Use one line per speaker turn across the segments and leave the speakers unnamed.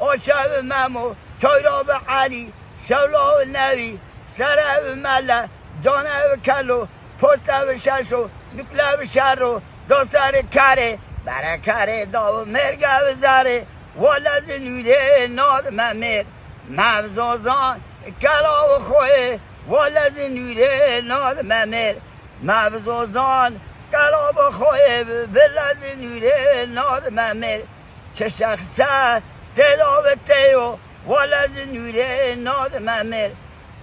آشاب ممو چایراب علی شولا و نوی سره و مله جانه و کلو پسته و ششو نکله و شرو دوستر کره برای کره دا و مرگه و زره ولد نوره ناد ممر مبزازان کلا و خوه ولد نوره ناد ممر مبزازان کلا و خوه ولد نوره ناد ممر چه شخصه تلا و تیو ولد نوره ناد ممر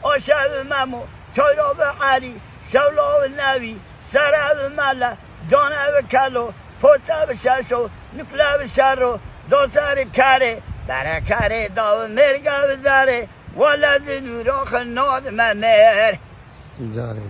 آشب ممو چایراب علی شولا و نوی سره و مله جانه و کلو پسته و ششو نکله و شرو دوستر کره برای کره دا و مرگه و زره ولد نوراخ ناد ممر
جانه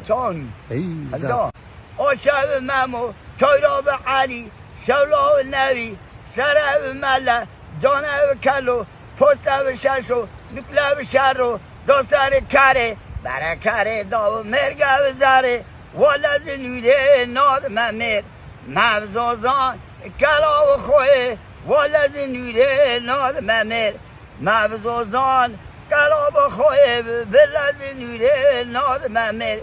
چون
ای زن
آشب ممو چایراب علی شولا و نوی سره و مله جانه و کلو پسته و ششو نکله و شرو دوستر کره برای کره دا و مرگه و زره ولد نوره ناد ممر مبزازان کلا و خوه ولد نوره ناد ممر مبزازان کلا و خوه ولد نوره ناد ممر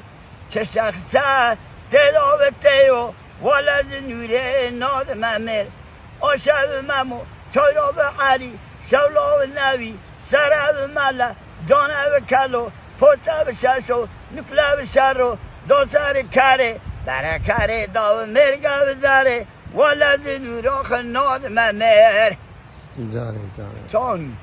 چه شخصه تلا و تیو ولد نوره ناد ممر آشب ممو چایراب علی شولا و نوی سره و مله جانه و کلو پسته و ششو نکله و شرو دوستر کره برای کره دا و مرگه و زره ولد نوراخ ناد ممر
جانه
چون